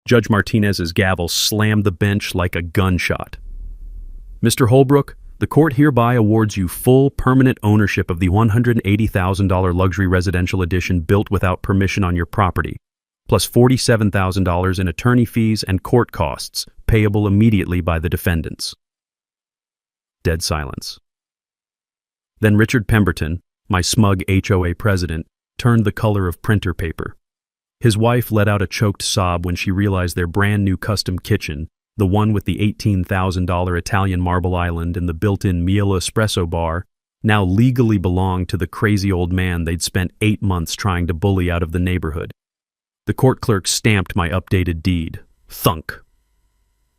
Judge Martinez's gavel slammed the bench like a gunshot. Mr. Holbrook, the court hereby awards you full permanent ownership of the $180,000 luxury residential addition built without permission on your property, plus $47,000 in attorney fees and court costs, payable immediately by the defendants. Dead silence. Then Richard Pemberton, my smug HOA president, turned the color of printer paper. His wife let out a choked sob when she realized their brand-new custom kitchen, the one with the $18,000 Italian marble island and the built-in Miele espresso bar, now legally belonged to the crazy old man they'd spent 8 months trying to bully out of the neighborhood. The court clerk stamped my updated deed. Thunk.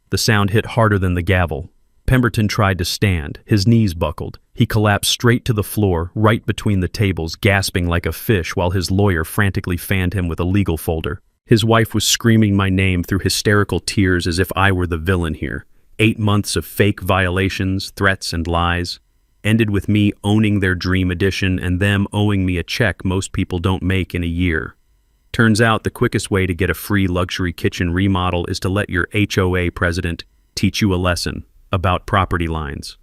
The sound hit harder than the gavel. Pemberton tried to stand. His knees buckled. He collapsed straight to the floor, right between the tables, gasping like a fish while his lawyer frantically fanned him with a legal folder. His wife was screaming my name through hysterical tears as if I were the villain here. 8 months of fake violations, threats, and lies ended with me owning their dream addition and them owing me a check most people don't make in a year. Turns out the quickest way to get a free luxury kitchen remodel is to let your HOA president teach you a lesson about property lines.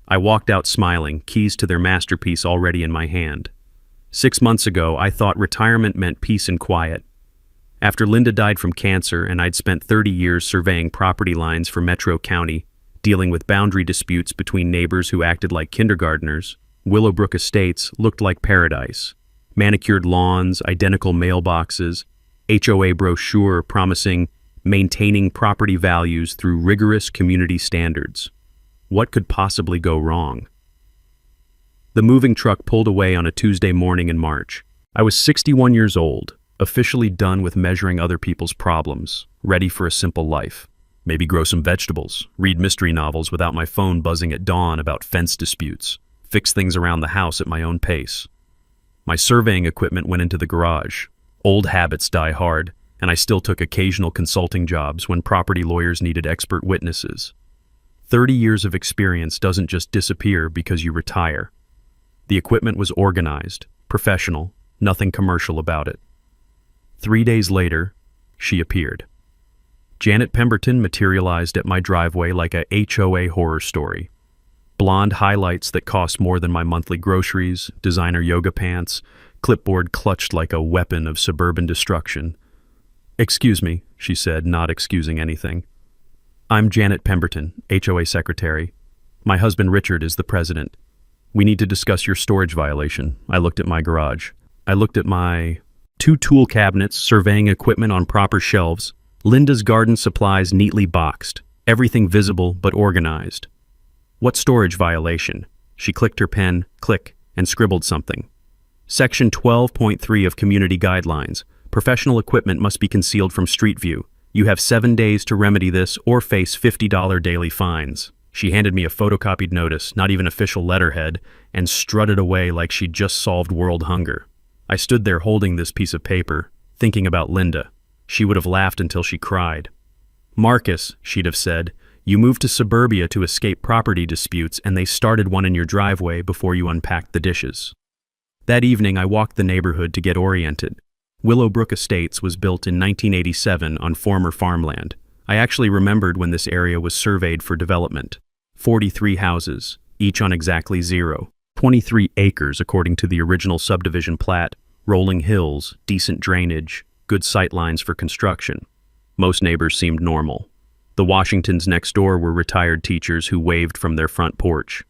I walked out smiling, keys to their masterpiece already in my hand. 6 months ago, I thought retirement meant peace and quiet. After Linda died from cancer and I'd spent 30 years surveying property lines for Metro County, dealing with boundary disputes between neighbors who acted like kindergartners, Willowbrook Estates looked like paradise. Manicured lawns, identical mailboxes, HOA brochure promising maintaining property values through rigorous community standards. What could possibly go wrong? The moving truck pulled away on a Tuesday morning in March. I was 61 years old, officially done with measuring other people's problems, ready for a simple life. Maybe grow some vegetables, read mystery novels without my phone buzzing at dawn about fence disputes, fix things around the house at my own pace. My surveying equipment went into the garage. Old habits die hard, and I still took occasional consulting jobs when property lawyers needed expert witnesses. 30 years of experience doesn't just disappear because you retire. The equipment was organized, professional, nothing commercial about it. 3 days later, she appeared. Janet Pemberton materialized at my driveway like a HOA horror story. Blonde highlights that cost more than my monthly groceries, designer yoga pants, clipboard clutched like a weapon of suburban destruction. "Excuse me," she said, not excusing anything. "I'm Janet Pemberton, HOA secretary. My husband Richard is the president. We need to discuss your storage violation." I looked at my garage. I looked at my 2 tool cabinets, surveying equipment on proper shelves, Linda's garden supplies neatly boxed, everything visible but organized. "What storage violation?" She clicked her pen, click, and scribbled something. "Section 12.3 of Community Guidelines. Professional equipment must be concealed from street view. You have 7 days to remedy this or face $50 daily fines." She handed me a photocopied notice, not even official letterhead, and strutted away like she'd just solved world hunger. I stood there holding this piece of paper, thinking about Linda. She would have laughed until she cried. "Marcus," she'd have said, "you moved to suburbia to escape property disputes and they started one in your driveway before you unpacked the dishes." That evening I walked the neighborhood to get oriented. Willowbrook Estates was built in 1987 on former farmland. I actually remembered when this area was surveyed for development. 43 houses, each on exactly 0. 23 acres according to the original subdivision plat, rolling hills, decent drainage, good sight lines for construction. Most neighbors seemed normal. The Washingtons next door were retired teachers who waved from their front porch.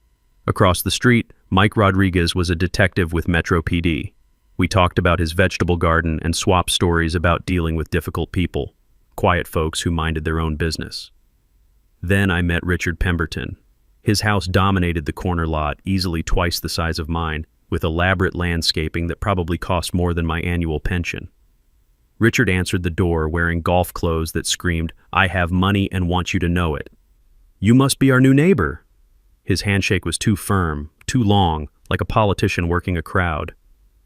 Across the street, Mike Rodriguez was a detective with Metro PD. We talked about his vegetable garden and swapped stories about dealing with difficult people, quiet folks who minded their own business. Then I met Richard Pemberton. His house dominated the corner lot, easily twice the size of mine, with elaborate landscaping that probably cost more than my annual pension. Richard answered the door wearing golf clothes that screamed, "I have money and want you to know it." "You must be our new neighbor." His handshake was too firm, too long, like a politician working a crowd.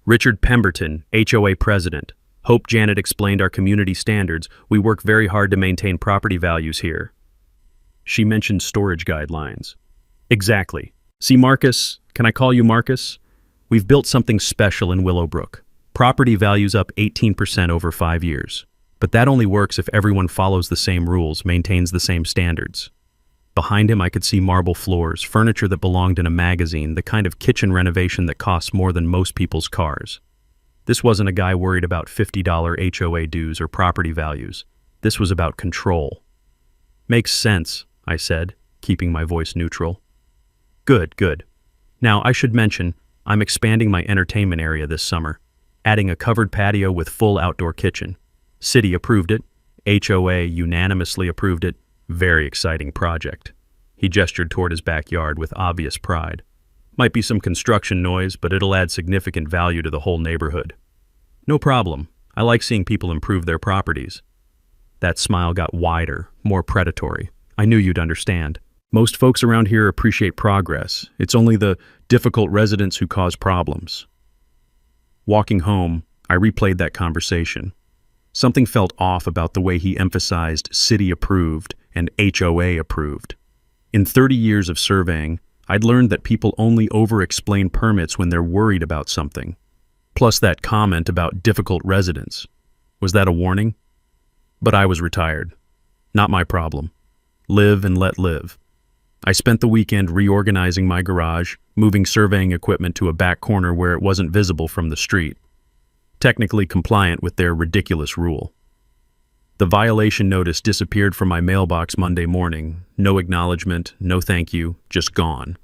"Richard Pemberton, HOA president. Hope Janet explained our community standards. We work very hard to maintain property values here." She mentioned storage guidelines. "Exactly. See, Marcus, can I call you Marcus? We've built something special in Willowbrook. Property values up 18% over 5 years. But that only works if everyone follows the same rules, maintains the same standards. Behind him, I could see marble floors, furniture that belonged in a magazine, the kind of kitchen renovation that costs more than most people's cars. This wasn't a guy worried about $50 HOA dues or property values. This was about control. Makes sense, I said, keeping my voice neutral. Good, good. Now, I should mention, I'm expanding my entertainment area this summer, adding a covered patio with full outdoor kitchen. City approved it. HOA unanimously approved it. Very exciting project. He gestured toward his backyard with obvious pride. Might be some construction noise, but it'll add significant value to the whole neighborhood. No problem. I like seeing people improve their properties. That smile got wider, more predatory. I knew you'd understand. Most folks around here appreciate progress. It's only the difficult residents who cause problems. Walking home, I replayed that conversation. Something felt off about the way he emphasized city approved and HOA approved. In 30 years of surveying, I'd learned that people only over-explain permits when they're worried about something. Plus that comment about difficult residents. Was that a warning? But I was retired. Not my problem. Live and let live. I spent the weekend reorganizing my garage, moving surveying equipment to a back corner where it wasn't visible from the street. Technically compliant with their ridiculous rule. The violation notice disappeared from my mailbox Monday morning. No acknowledgement, no thank you, just gone.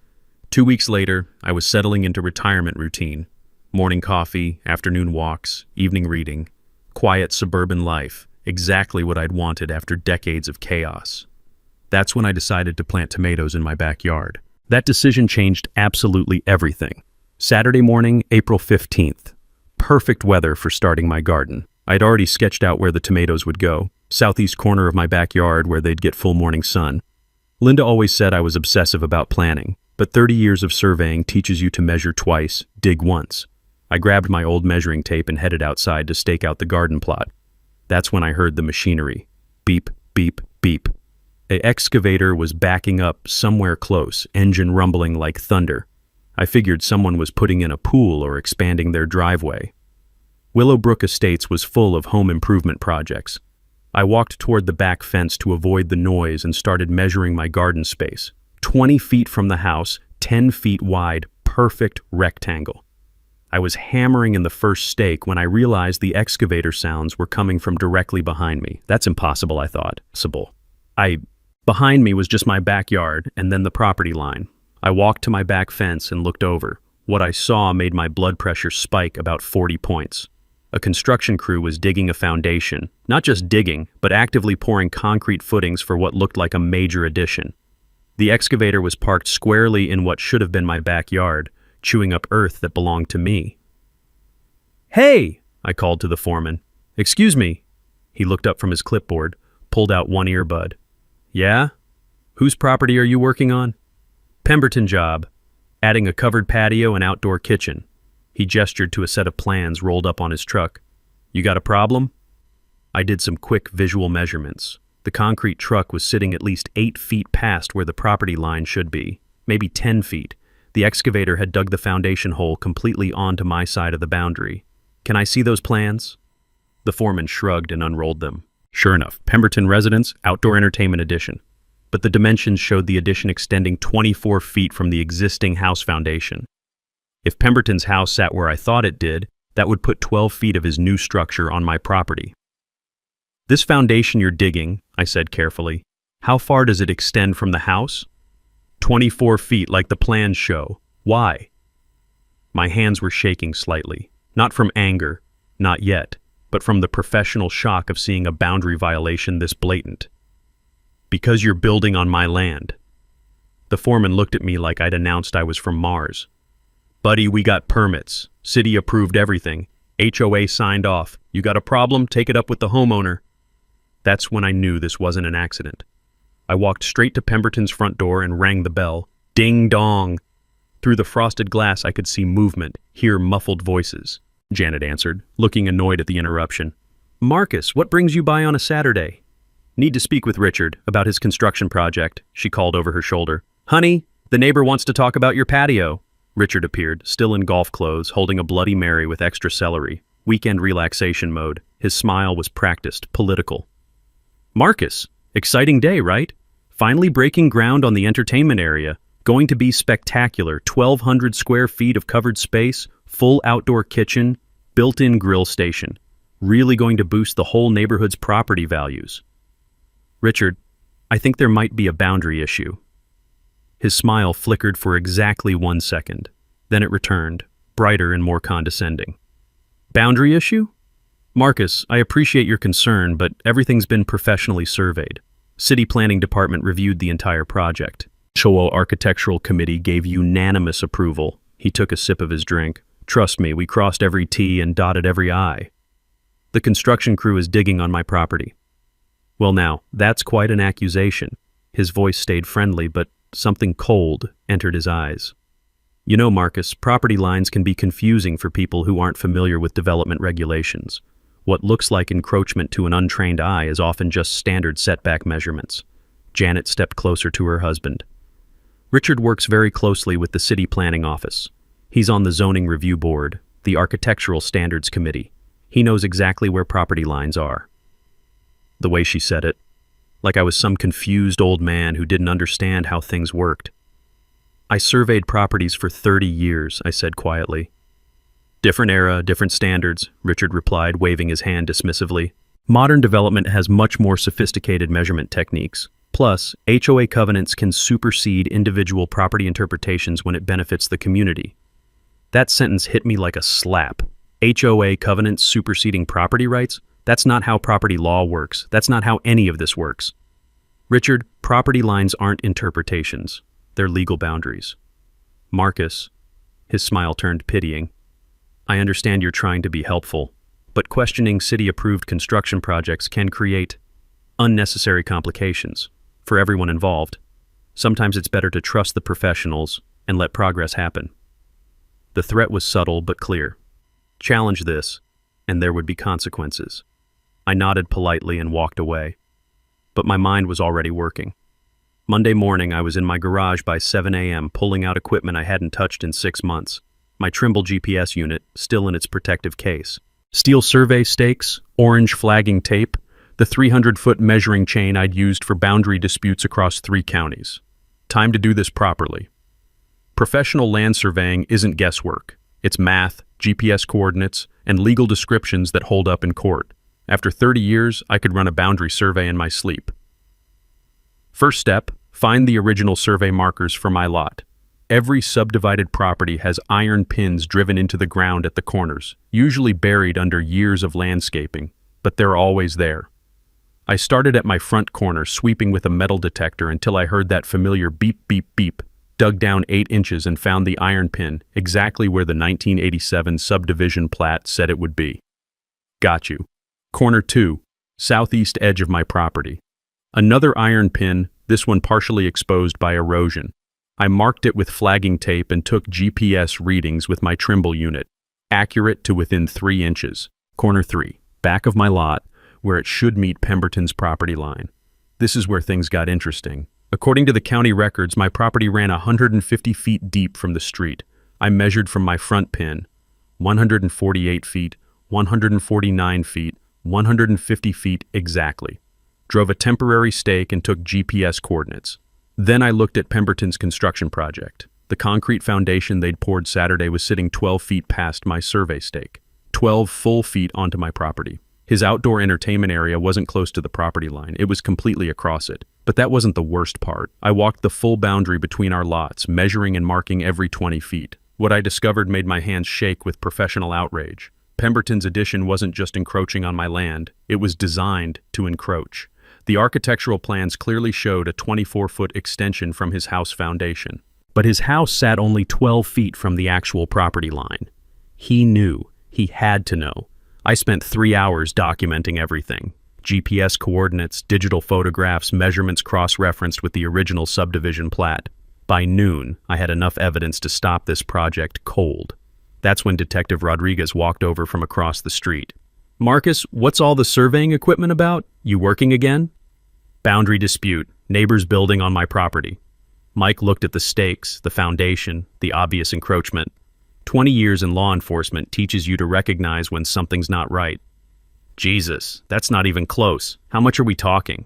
2 weeks later, I was settling into retirement routine. Morning coffee, afternoon walks, evening reading. Quiet suburban life, exactly what I'd wanted after decades of chaos. That's when I decided to plant tomatoes in my backyard. That decision changed absolutely everything. Saturday morning, April 15th. Perfect weather for starting my garden. I'd already sketched out where the tomatoes would go, southeast corner of my backyard where they'd get full morning sun. Linda always said I was obsessive about planning, but 30 years of surveying teaches you to measure twice, dig once. I grabbed my old measuring tape and headed outside to stake out the garden plot. That's when I heard the machinery. Beep, beep, beep. An excavator was backing up somewhere close, engine rumbling like thunder. I figured someone was putting in a pool or expanding their driveway. Willowbrook Estates was full of home improvement projects. I walked toward the back fence to avoid the noise and started measuring my garden space. 20 feet from the house, 10 feet wide, perfect rectangle. I was hammering in the first stake when I realized the excavator sounds were coming from directly behind me. That's impossible, I thought. Behind me was just my backyard and then the property line. I walked to my back fence and looked over. What I saw made my blood pressure spike about 40 points. A construction crew was digging a foundation, not just digging, but actively pouring concrete footings for what looked like a major addition. The excavator was parked squarely in what should have been my backyard, chewing up earth that belonged to me. "Hey!" I called to the foreman. "Excuse me." He looked up from his clipboard, pulled out one earbud. "Yeah? Whose property are you working on?" "Pemberton job. Adding a covered patio and outdoor kitchen." He gestured to a set of plans rolled up on his truck. "You got a problem?" I did some quick visual measurements. The concrete truck was sitting at least 8 feet past where the property line should be, maybe 10 feet. The excavator had dug the foundation hole completely onto my side of the boundary. "Can I see those plans?" The foreman shrugged and unrolled them. Sure enough, Pemberton Residence, Outdoor Entertainment Addition. But the dimensions showed the addition extending 24 feet from the existing house foundation. If Pemberton's house sat where I thought it did, that would put 12 feet of his new structure on my property. "This foundation you're digging," I said carefully, "how far does it extend from the house?" 24 feet like the plans show. Why?" My hands were shaking slightly, not from anger, not yet, but from the professional shock of seeing a boundary violation this blatant. "Because you're building on my land." The foreman looked at me like I'd announced I was from Mars. "Buddy, we got permits. City approved everything. HOA signed off. You got a problem? Take it up with the homeowner." That's when I knew this wasn't an accident. I walked straight to Pemberton's front door and rang the bell. Ding dong! Through the frosted glass I could see movement, hear muffled voices. Janet answered, looking annoyed at the interruption. "Marcus, what brings you by on a Saturday?" "Need to speak with Richard about his construction project," she called over her shoulder. "Honey, the neighbor wants to talk about your patio." Richard appeared, still in golf clothes, holding a Bloody Mary with extra celery. weekend relaxation mode. His smile was practiced, political. Marcus, exciting day, right? Finally breaking ground on the entertainment area. Going to be spectacular. 1,200 square feet of covered space, full outdoor kitchen, built-in grill station. Really going to boost the whole neighborhood's property values. Richard, I think there might be a boundary issue. His smile flickered for exactly 1 second. Then it returned, brighter and more condescending. Boundary issue? Marcus, I appreciate your concern, but everything's been professionally surveyed. City Planning Department reviewed the entire project. HOA Architectural Committee gave unanimous approval. He took a sip of his drink. Trust me, we crossed every T and dotted every I. The construction crew is digging on my property. Well now, that's quite an accusation. His voice stayed friendly, but something cold entered his eyes. You know, Marcus, property lines can be confusing for people who aren't familiar with development regulations. What looks like encroachment to an untrained eye is often just standard setback measurements. Janet stepped closer to her husband. Richard works very closely with the City Planning Office. He's on the Zoning Review Board, the Architectural Standards Committee. He knows exactly where property lines are. The way she said it, like I was some confused old man who didn't understand how things worked. I surveyed properties for 30 years, I said quietly. Different era, different standards, Richard replied, waving his hand dismissively. Modern development has much more sophisticated measurement techniques. Plus, HOA covenants can supersede individual property interpretations when it benefits the community. That sentence hit me like a slap. HOA covenants superseding property rights? That's not how property law works. That's not how any of this works. Richard, property lines aren't interpretations. They're legal boundaries. Marcus, his smile turned pitying. I understand you're trying to be helpful, but questioning city-approved construction projects can create unnecessary complications for everyone involved. Sometimes it's better to trust the professionals and let progress happen. The threat was subtle but clear. Challenge this, and there would be consequences. I nodded politely and walked away. But my mind was already working. Monday morning, I was in my garage by 7 a.m. pulling out equipment I hadn't touched in 6 months. My Trimble GPS unit, still in its protective case. Steel survey stakes, orange flagging tape, the 300-foot measuring chain I'd used for boundary disputes across 3 counties. Time to do this properly. Professional land surveying isn't guesswork. It's math, GPS coordinates, and legal descriptions that hold up in court. After 30 years, I could run a boundary survey in my sleep. First step, find the original survey markers for my lot. Every subdivided property has iron pins driven into the ground at the corners, usually buried under years of landscaping, but they're always there. I started at my front corner, sweeping with a metal detector until I heard that familiar beep, beep, beep, dug down 8 inches and found the iron pin exactly where the 1987 subdivision plat said it would be. Got you. Corner 2, southeast edge of my property. Another iron pin, this one partially exposed by erosion. I marked it with flagging tape and took GPS readings with my Trimble unit, accurate to within 3 inches. Corner 3, back of my lot, where it should meet Pemberton's property line. This is where things got interesting. According to the county records, my property ran 150 feet deep from the street. I measured from my front pin, 148 feet, 149 feet, 150 feet exactly. Drove a temporary stake and took GPS coordinates. Then I looked at Pemberton's construction project. The concrete foundation they'd poured Saturday was sitting 12 feet past my survey stake, 12 full feet onto my property. His outdoor entertainment area wasn't close to the property line, it was completely across it. But that wasn't the worst part. I walked the full boundary between our lots, measuring and marking every 20 feet. What I discovered made my hands shake with professional outrage. Pemberton's addition wasn't just encroaching on my land, it was designed to encroach. The architectural plans clearly showed a 24-foot extension from his house foundation. But his house sat only 12 feet from the actual property line. He knew. He had to know. I spent 3 hours documenting everything. GPS coordinates, digital photographs, measurements cross-referenced with the original subdivision plat. By noon, I had enough evidence to stop this project cold. That's when Detective Rodriguez walked over from across the street. Marcus, what's all the surveying equipment about? You working again? Boundary dispute. Neighbors building on my property. Mike looked at the stakes, the foundation, the obvious encroachment. 20 years in law enforcement teaches you to recognize when something's not right. Jesus, that's not even close. How much are we talking?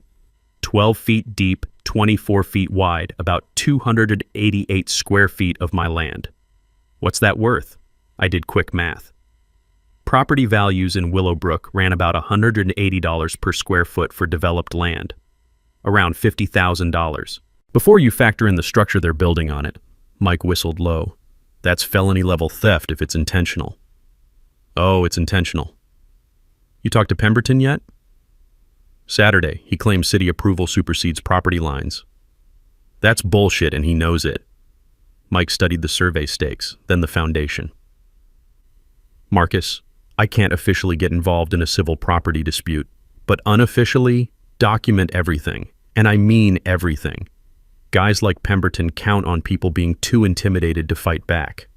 12 feet deep, 24 feet wide, about 288 square feet of my land. What's that worth? I did quick math. Property values in Willowbrook ran about $180 per square foot for developed land, around $50,000. Before you factor in the structure they're building on it, Mike whistled low. That's felony-level theft if it's intentional. Oh, it's intentional. You talked to Pemberton yet? Saturday, he claims city approval supersedes property lines. That's bullshit and he knows it. Mike studied the survey stakes, then the foundation. Marcus, I can't officially get involved in a civil property dispute, but unofficially, document everything. And I mean everything. Guys like Pemberton count on people being too intimidated to fight back.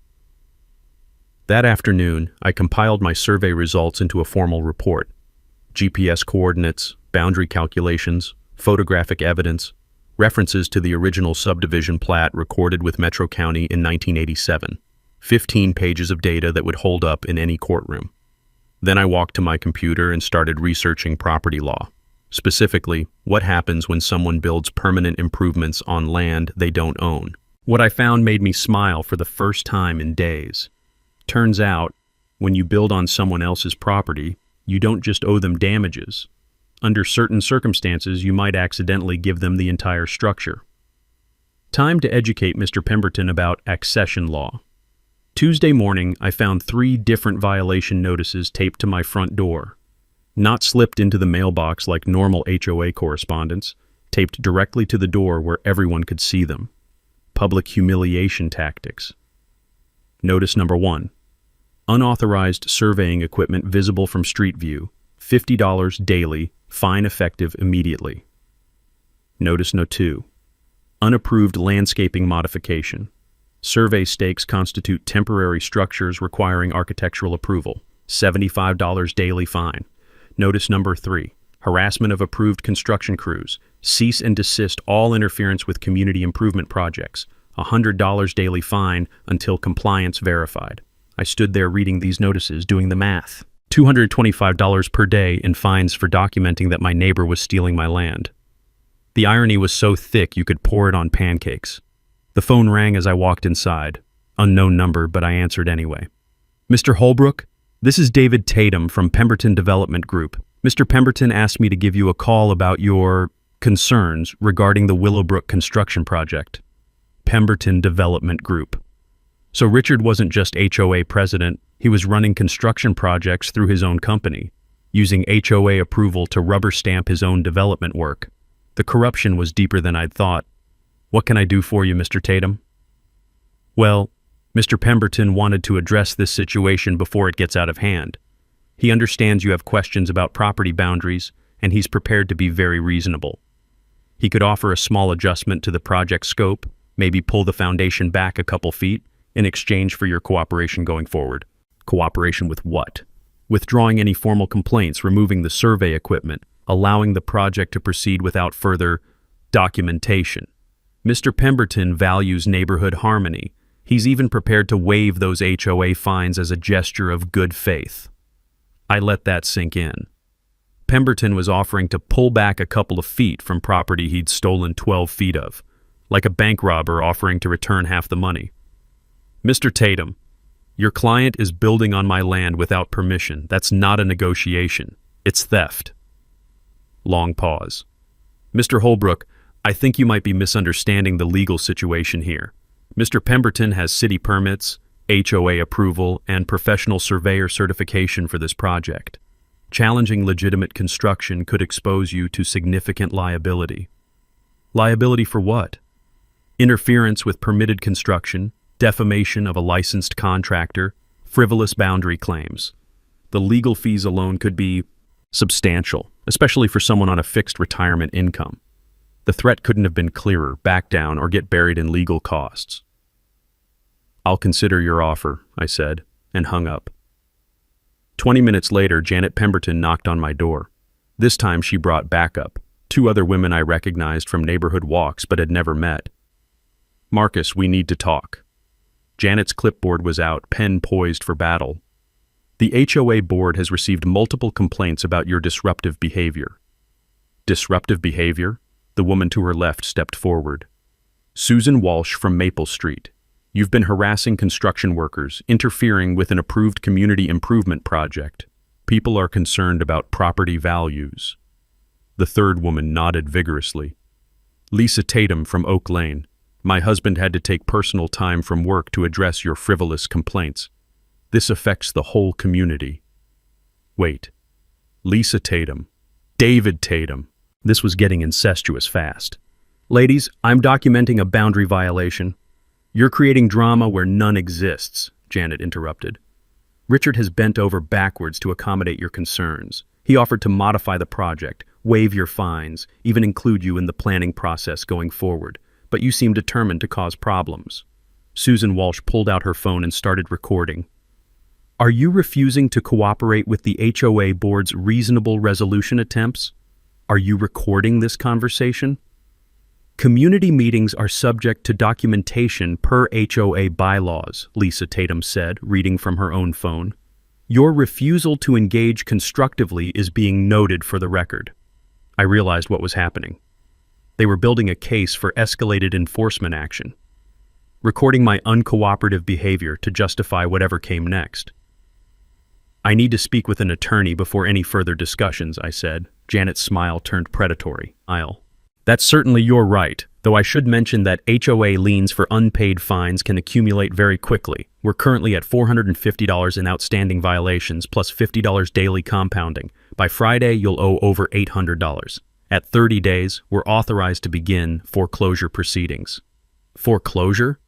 That afternoon, I compiled my survey results into a formal report. GPS coordinates, boundary calculations, photographic evidence, references to the original subdivision plat recorded with Metro County in 1987. 15 pages of data that would hold up in any courtroom. Then I walked to my computer and started researching property law. Specifically, what happens when someone builds permanent improvements on land they don't own. What I found made me smile for the first time in days. Turns out, when you build on someone else's property, you don't just owe them damages. Under certain circumstances, you might accidentally give them the entire structure. Time to educate Mr. Pemberton about accession law. Tuesday morning, I found 3 different violation notices taped to my front door. Not slipped into the mailbox like normal HOA correspondence, taped directly to the door where everyone could see them. Public humiliation tactics. Notice number 1. Unauthorized surveying equipment visible from street view. $50 daily, fine effective immediately. Notice no 2. Unapproved landscaping modification. Survey stakes constitute temporary structures requiring architectural approval. $75 daily fine. Notice number 3. Harassment of approved construction crews. Cease and desist all interference with community improvement projects. $100 daily fine until compliance verified. I stood there reading these notices, doing the math. $225 per day in fines for documenting that my neighbor was stealing my land. The irony was so thick you could pour it on pancakes. The phone rang as I walked inside. Unknown number, but I answered anyway. Mr. Holbrook, this is David Tatum from Pemberton Development Group. Mr. Pemberton asked me to give you a call about your concerns regarding the Willowbrook construction project. Pemberton Development Group. So Richard wasn't just HOA president, he was running construction projects through his own company, using HOA approval to rubber stamp his own development work. The corruption was deeper than I'd thought. What can I do for you, Mr. Tatum? Well, Mr. Pemberton wanted to address this situation before it gets out of hand. He understands you have questions about property boundaries, and he's prepared to be very reasonable. He could offer a small adjustment to the project scope, maybe pull the foundation back a couple feet, in exchange for your cooperation going forward. Cooperation with what? Withdrawing any formal complaints, removing the survey equipment, allowing the project to proceed without further documentation. Mr. Pemberton values neighborhood harmony. He's even prepared to waive those HOA fines as a gesture of good faith. I let that sink in. Pemberton was offering to pull back a couple of feet from property he'd stolen 12 feet of, like a bank robber offering to return half the money. Mr. Tatum, your client is building on my land without permission. That's not a negotiation. It's theft. Long pause. Mr. Holbrook, I think you might be misunderstanding the legal situation here. Mr. Pemberton has city permits, HOA approval, and professional surveyor certification for this project. Challenging legitimate construction could expose you to significant liability. Liability for what? Interference with permitted construction, defamation of a licensed contractor, frivolous boundary claims. The legal fees alone could be substantial, especially for someone on a fixed retirement income. The threat couldn't have been clearer: back down or get buried in legal costs. I'll consider your offer, I said, and hung up. 20 minutes later, Janet Pemberton knocked on my door. This time she brought backup, 2 other women I recognized from neighborhood walks but had never met. Marcus, we need to talk. Janet's clipboard was out, pen poised for battle. The HOA board has received multiple complaints about your disruptive behavior. Disruptive behavior? The woman to her left stepped forward. Susan Walsh from Maple Street. You've been harassing construction workers, interfering with an approved community improvement project. People are concerned about property values. The third woman nodded vigorously. Lisa Tatum from Oak Lane. My husband had to take personal time from work to address your frivolous complaints. This affects the whole community. Wait. Lisa Tatum. David Tatum. This was getting incestuous fast. Ladies, I'm documenting a boundary violation. You're creating drama where none exists, Janet interrupted. Richard has bent over backwards to accommodate your concerns. He offered to modify the project, waive your fines, even include you in the planning process going forward, but you seem determined to cause problems. Susan Walsh pulled out her phone and started recording. Are you refusing to cooperate with the HOA board's reasonable resolution attempts? Are you recording this conversation? Community meetings are subject to documentation per HOA bylaws, Lisa Tatum said, reading from her own phone. Your refusal to engage constructively is being noted for the record. I realized what was happening. They were building a case for escalated enforcement action, recording my uncooperative behavior to justify whatever came next. I need to speak with an attorney before any further discussions, I said. Janet's smile turned predatory. That's certainly your right, though I should mention that HOA liens for unpaid fines can accumulate very quickly. We're currently at $450 in outstanding violations plus $50 daily compounding. By Friday, you'll owe over $800. At 30 days, we're authorized to begin foreclosure proceedings. Foreclosure?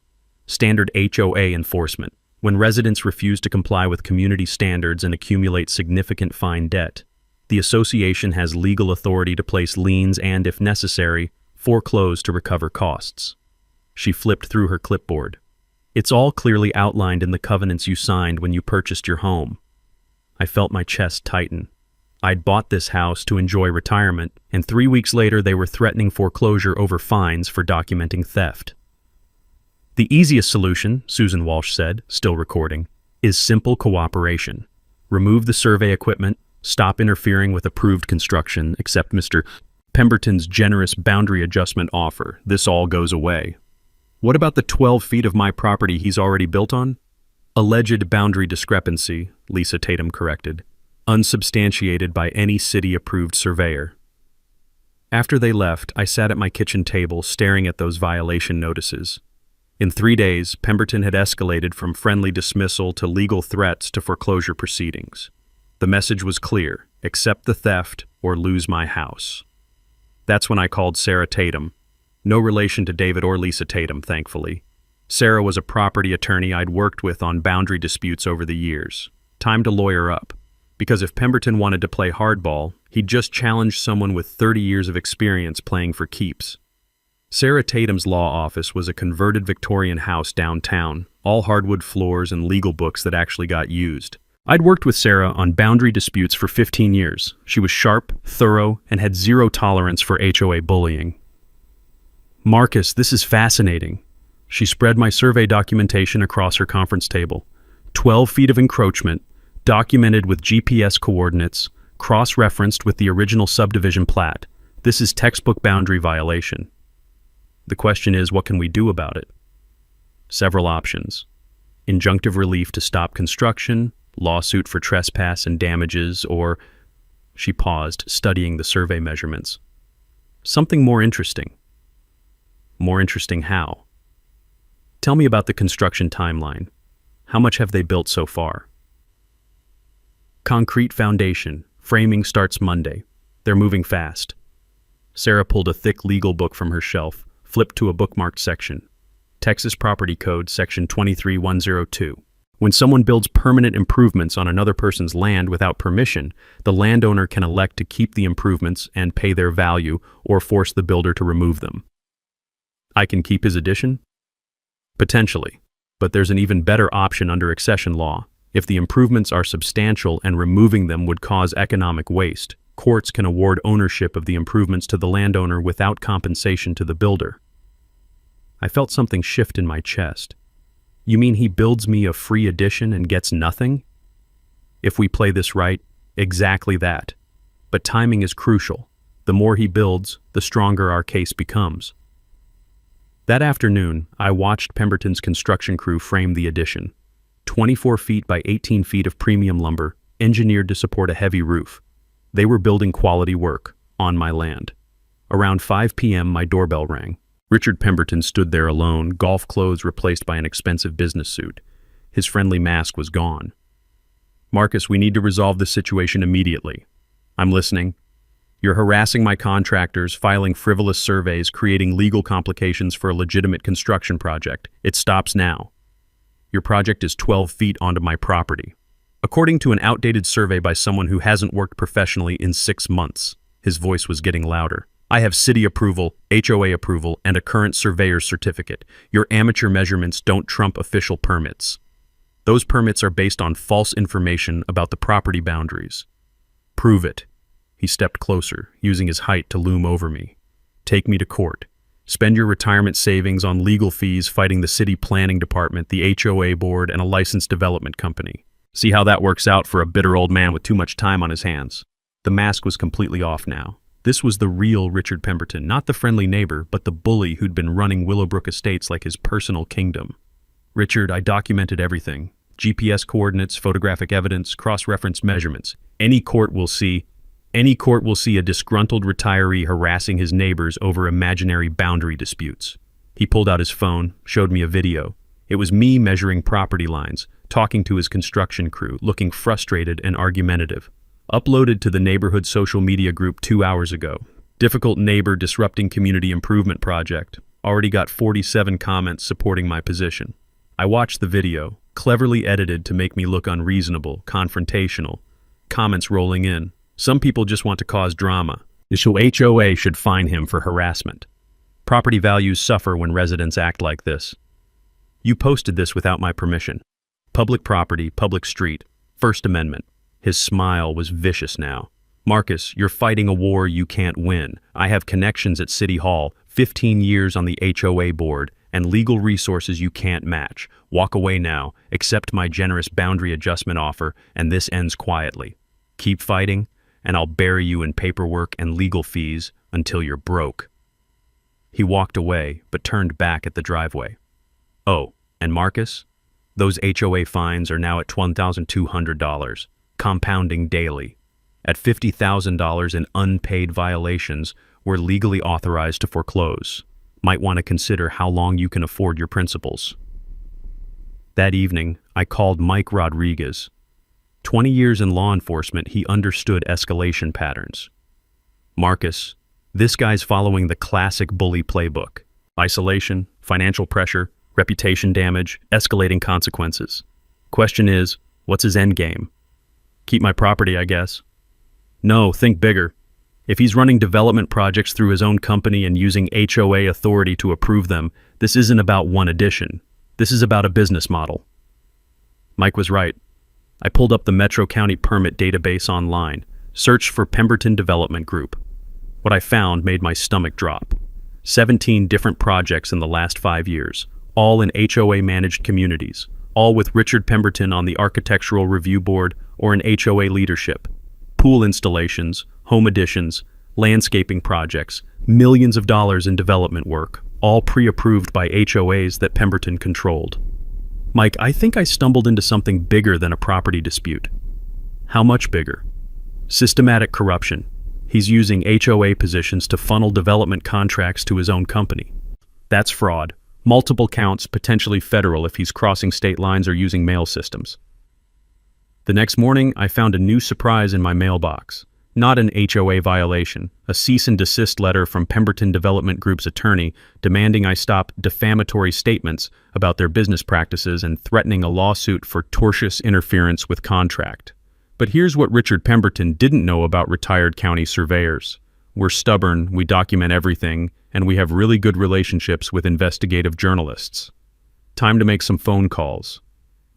Standard HOA enforcement. When residents refuse to comply with community standards and accumulate significant fine debt, the association has legal authority to place liens and, if necessary, foreclose to recover costs. She flipped through her clipboard. It's all clearly outlined in the covenants you signed when you purchased your home. I felt my chest tighten. I'd bought this house to enjoy retirement, and 3 weeks later they were threatening foreclosure over fines for documenting theft. The easiest solution, Susan Walsh said, still recording, is simple cooperation. Remove the survey equipment, stop interfering with approved construction, accept Mr. Pemberton's generous boundary adjustment offer. This all goes away. What about the 12 feet of my property he's already built on? Alleged boundary discrepancy, Lisa Tatum corrected, unsubstantiated by any city-approved surveyor. After they left, I sat at my kitchen table staring at those violation notices. In 3 days, Pemberton had escalated from friendly dismissal to legal threats to foreclosure proceedings. The message was clear: accept the theft or lose my house. That's when I called Sarah Tatum. No relation to David or Lisa Tatum, thankfully. Sarah was a property attorney I'd worked with on boundary disputes over the years. Time to lawyer up. Because if Pemberton wanted to play hardball, he'd just challenge someone with 30 years of experience playing for keeps. Sarah Tatum's law office was a converted Victorian house downtown, all hardwood floors and legal books that actually got used. I'd worked with Sarah on boundary disputes for 15 years. She was sharp, thorough, and had zero tolerance for HOA bullying. Marcus, this is fascinating. She spread my survey documentation across her conference table. 12 feet of encroachment, documented with GPS coordinates, cross-referenced with the original subdivision plat. This is textbook boundary violation. The question is, what can we do about it? Several options. Injunctive relief to stop construction, lawsuit for trespass and damages, or... She paused, studying the survey measurements. Something more interesting. More interesting how? Tell me about the construction timeline. How much have they built so far? Concrete foundation. Framing starts Monday. They're moving fast. Sarah pulled a thick legal book from her shelf, flipped to a bookmarked section. Texas Property Code, Section 23102. When someone builds permanent improvements on another person's land without permission, the landowner can elect to keep the improvements and pay their value or force the builder to remove them. I can keep his addition? Potentially, but there's an even better option under accession law. If the improvements are substantial and removing them would cause economic waste, courts can award ownership of the improvements to the landowner without compensation to the builder. I felt something shift in my chest. You mean he builds me a free edition and gets nothing? If we play this right, exactly that. But timing is crucial. The more he builds, the stronger our case becomes. That afternoon, I watched Pemberton's construction crew frame the addition. 24 feet by 18 feet of premium lumber, engineered to support a heavy roof. They were building quality work, on my land. Around 5 p.m., my doorbell rang. Richard Pemberton stood there alone, golf clothes replaced by an expensive business suit. His friendly mask was gone. "Marcus, we need to resolve this situation immediately." "I'm listening." "You're harassing my contractors, filing frivolous surveys, creating legal complications for a legitimate construction project. It stops now." "Your project is 12 feet onto my property." "According to an outdated survey by someone who hasn't worked professionally in 6 months." His voice was getting louder. "I have city approval, HOA approval, and a current surveyor's certificate. Your amateur measurements don't trump official permits. Those permits are based on false information about the property boundaries." "Prove it." He stepped closer, using his height to loom over me. "Take me to court. Spend your retirement savings on legal fees fighting the city planning department, the HOA board, and a licensed development company. See how that works out for a bitter old man with too much time on his hands." The mask was completely off now. This was the real Richard Pemberton, not the friendly neighbor, but the bully who'd been running Willowbrook Estates like his personal kingdom. "Richard, I documented everything. GPS coordinates, photographic evidence, cross-reference measurements. Any court will see a disgruntled retiree harassing his neighbors over imaginary boundary disputes." He pulled out his phone, showed me a video. It was me measuring property lines, talking to his construction crew, looking frustrated and argumentative. Uploaded to the neighborhood social media group 2 hours ago. "Difficult neighbor disrupting community improvement project." Already got 47 comments supporting my position. I watched the video, cleverly edited to make me look unreasonable, confrontational. Comments rolling in. Some people just want to cause drama. The HOA should fine him for harassment. Property values suffer when residents act like this. "You posted this without my permission." Public property, public street, First Amendment. His smile was vicious now. "Marcus, you're fighting a war you can't win. I have connections at City Hall, 15 years on the HOA board, and legal resources you can't match. Walk away now, accept my generous boundary adjustment offer, and this ends quietly. Keep fighting, and I'll bury you in paperwork and legal fees until you're broke." He walked away, but turned back at the driveway. "Oh, and Marcus? Those HOA fines are now at $1,200. Compounding daily. At $50,000 in unpaid violations, we're legally authorized to foreclose. Might want to consider how long you can afford your principals." That evening, I called Mike Rodriguez. 20 years in law enforcement, he understood escalation patterns. "Marcus, this guy's following the classic bully playbook. Isolation, financial pressure, reputation damage, escalating consequences. Question is, what's his end game? Keep my property, I guess." "No, think bigger. If he's running development projects through his own company and using HOA authority to approve them, this isn't about one addition. This is about a business model." Mike was right. I pulled up the Metro County permit database online, searched for Pemberton Development Group. What I found made my stomach drop. 17 different projects in the last 5 years, all in HOA-managed communities, all with Richard Pemberton on the Architectural Review Board or in HOA leadership. Pool installations, home additions, landscaping projects, millions of dollars in development work, all pre-approved by HOAs that Pemberton controlled. "Mike, I think I stumbled into something bigger than a property dispute." "How much bigger?" "Systematic corruption. He's using HOA positions to funnel development contracts to his own company. That's fraud. Multiple counts, potentially federal if he's crossing state lines or using mail systems." The next morning, I found a new surprise in my mailbox. Not an HOA violation, a cease and desist letter from Pemberton Development Group's attorney demanding I stop defamatory statements about their business practices and threatening a lawsuit for tortious interference with contract. But here's what Richard Pemberton didn't know about retired county surveyors. We're stubborn, we document everything, and we have really good relationships with investigative journalists. Time to make some phone calls.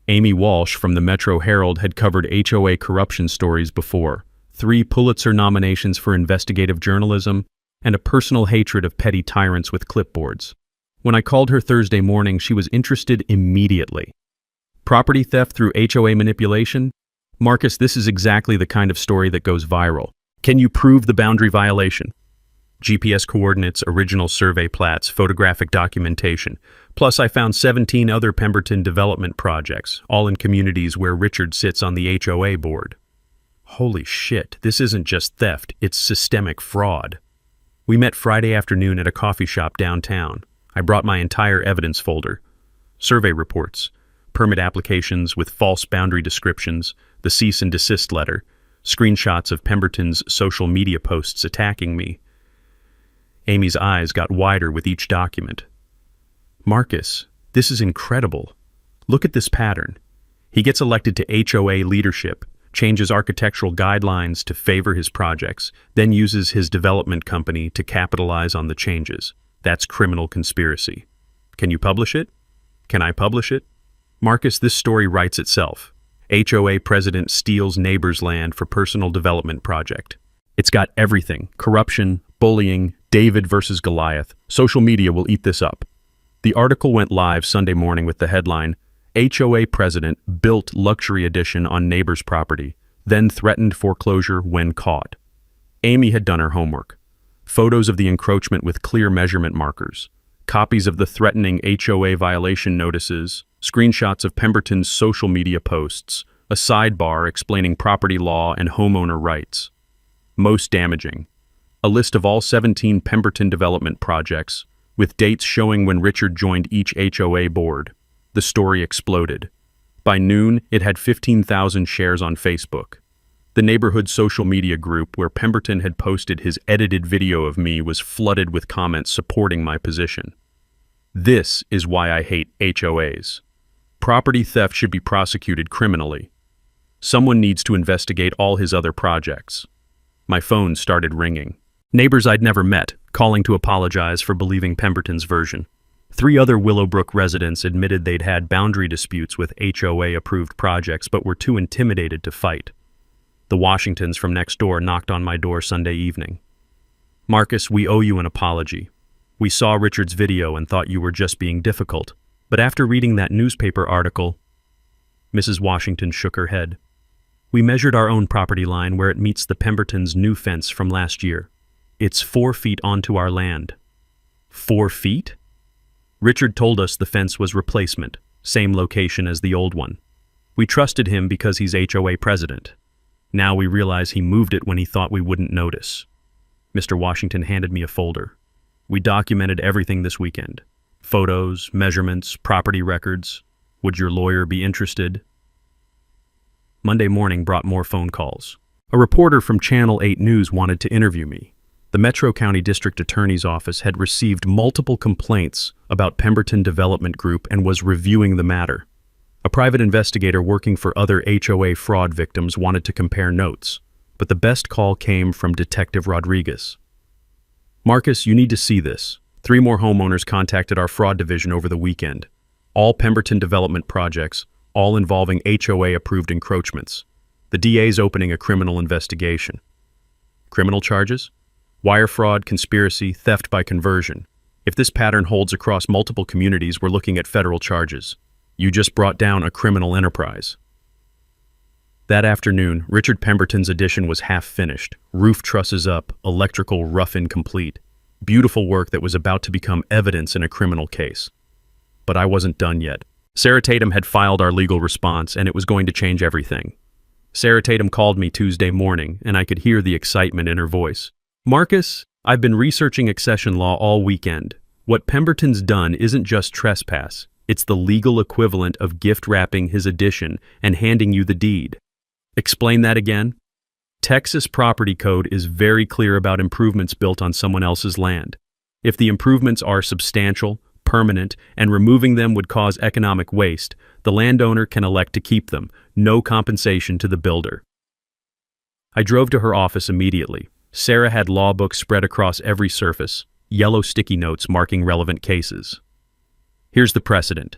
Amy Walsh from the Metro Herald had covered HOA corruption stories before. 3 Pulitzer nominations for investigative journalism, and a personal hatred of petty tyrants with clipboards. When I called her Thursday morning, she was interested immediately. Property theft through HOA manipulation? Marcus, this is exactly the kind of story that goes viral. Can you prove the boundary violation? GPS coordinates, original survey plats, photographic documentation. Plus, I found 17 other Pemberton development projects, all in communities where Richard sits on the HOA board. Holy shit, this isn't just theft, it's systemic fraud. We met Friday afternoon at a coffee shop downtown. I brought my entire evidence folder. Survey reports, permit applications with false boundary descriptions, the cease and desist letter, screenshots of Pemberton's social media posts attacking me. Amy's eyes got wider with each document. Marcus, this is incredible. Look at this pattern. He gets elected to HOA leadership, changes architectural guidelines to favor his projects, then uses his development company to capitalize on the changes. That's criminal conspiracy. Can you publish it? Can I publish it? Marcus, this story writes itself. HOA president steals neighbor's land for personal development project. It's got everything: corruption, bullying, David versus Goliath. Social media will eat this up. The article went live Sunday morning with the headline, HOA president built luxury addition on neighbor's property, then threatened foreclosure when caught. Amy had done her homework. Photos of the encroachment with clear measurement markers, copies of the threatening HOA violation notices, screenshots of Pemberton's social media posts, a sidebar explaining property law and homeowner rights. Most damaging, a list of all 17 Pemberton development projects, with dates showing when Richard joined each HOA board. The story exploded. By noon, it had 15,000 shares on Facebook. The neighborhood social media group where Pemberton had posted his edited video of me was flooded with comments supporting my position. This is why I hate HOAs. Property theft should be prosecuted criminally. Someone needs to investigate all his other projects. My phone started ringing. Neighbors I'd never met, calling to apologize for believing Pemberton's version. 3 other Willowbrook residents admitted they'd had boundary disputes with HOA-approved projects but were too intimidated to fight. The Washingtons from next door knocked on my door Sunday evening. Marcus, we owe you an apology. We saw Richard's video and thought you were just being difficult. But after reading that newspaper article, Mrs. Washington shook her head. We measured our own property line where it meets the Pemberton's new fence from last year. It's 4 feet onto our land. 4 feet? Richard told us the fence was replacement, same location as the old one. We trusted him because he's HOA president. Now we realize he moved it when he thought we wouldn't notice. Mr. Washington handed me a folder. We documented everything this weekend. Photos, measurements, property records. Would your lawyer be interested? Monday morning brought more phone calls. A reporter from Channel 8 News wanted to interview me. The Metro County District Attorney's Office had received multiple complaints about Pemberton Development Group and was reviewing the matter. A private investigator working for other HOA fraud victims wanted to compare notes, but the best call came from Detective Rodriguez. Marcus, you need to see this. 3 more homeowners contacted our fraud division over the weekend. All Pemberton development projects, all involving HOA-approved encroachments. The DA's opening a criminal investigation. Criminal charges? Wire fraud, conspiracy, theft by conversion. If this pattern holds across multiple communities, we're looking at federal charges. You just brought down a criminal enterprise. That afternoon, Richard Pemberton's addition was half finished. Roof trusses up, electrical rough-in complete. Beautiful work that was about to become evidence in a criminal case. But I wasn't done yet. Sarah Tatum had filed our legal response, and it was going to change everything. Sarah Tatum called me Tuesday morning, and I could hear the excitement in her voice. Marcus, I've been researching accession law all weekend. What Pemberton's done isn't just trespass. It's the legal equivalent of gift-wrapping his addition and handing you the deed. Explain that again? Texas property code is very clear about improvements built on someone else's land. If the improvements are substantial, permanent, and removing them would cause economic waste, the landowner can elect to keep them, no compensation to the builder. I drove to her office immediately. Sarah had law books spread across every surface, yellow sticky notes marking relevant cases. Here's the precedent.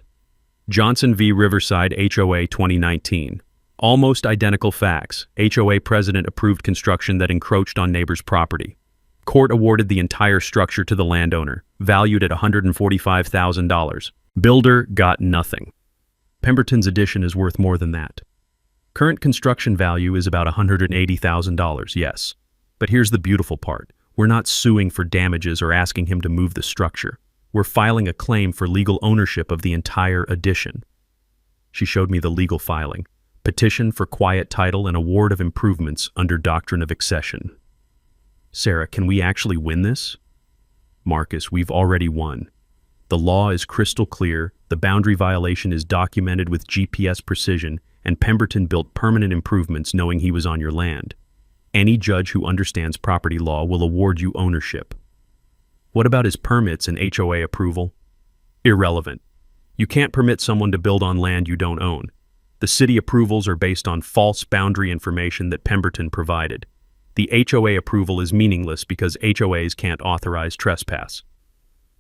Johnson v. Riverside HOA 2019. Almost identical facts. HOA president approved construction that encroached on neighbor's property. Court awarded the entire structure to the landowner, valued at $145,000. Builder got nothing. Pemberton's addition is worth more than that. Current construction value is about $180,000, yes. But here's the beautiful part. We're not suing for damages or asking him to move the structure. We're filing a claim for legal ownership of the entire addition. She showed me the legal filing. Petition for quiet title and award of improvements under doctrine of accession. Sarah, can we actually win this? Marcus, we've already won. The law is crystal clear, the boundary violation is documented with GPS precision, and Pemberton built permanent improvements knowing he was on your land. Any judge who understands property law will award you ownership. What about his permits and HOA approval? Irrelevant. You can't permit someone to build on land you don't own. The city approvals are based on false boundary information that Pemberton provided. The HOA approval is meaningless because HOAs can't authorize trespass.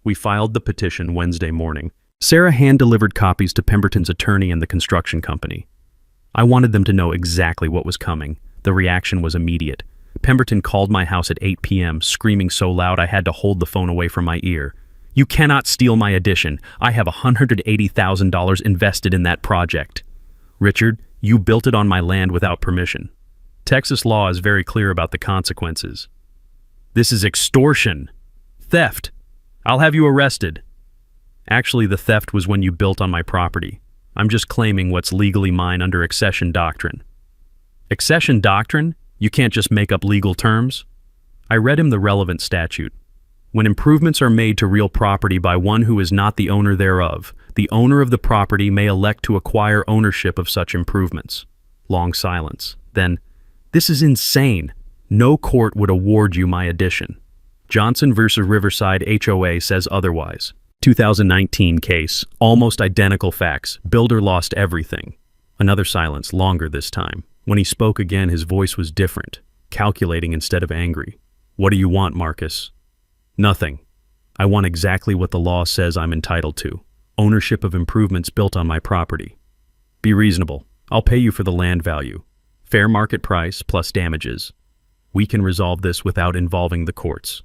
We filed the petition Wednesday morning. Sarah hand-delivered copies to Pemberton's attorney and the construction company. I wanted them to know exactly what was coming. The reaction was immediate. Pemberton called my house at 8 p.m., screaming so loud I had to hold the phone away from my ear. "You cannot steal my addition. I have $180,000 invested in that project. Richard, you built it on my land without permission. Texas law is very clear about the consequences. This is extortion. Theft. I'll have you arrested." Actually, the theft was when you built on my property. I'm just claiming what's legally mine under accession doctrine. Accession doctrine? You can't just make up legal terms? I read him the relevant statute. When improvements are made to real property by one who is not the owner thereof, the owner of the property may elect to acquire ownership of such improvements. Long silence. Then, this is insane. No court would award you my addition. Johnson versus Riverside HOA says otherwise. 2019 case. Almost identical facts. Builder lost everything. Another silence, longer this time. When he spoke again, his voice was different, calculating instead of angry. "What do you want, Marcus?" "Nothing. I want exactly what the law says I'm entitled to. Ownership of improvements built on my property. Be reasonable. I'll pay you for the land value. Fair market price plus damages. We can resolve this without involving the courts."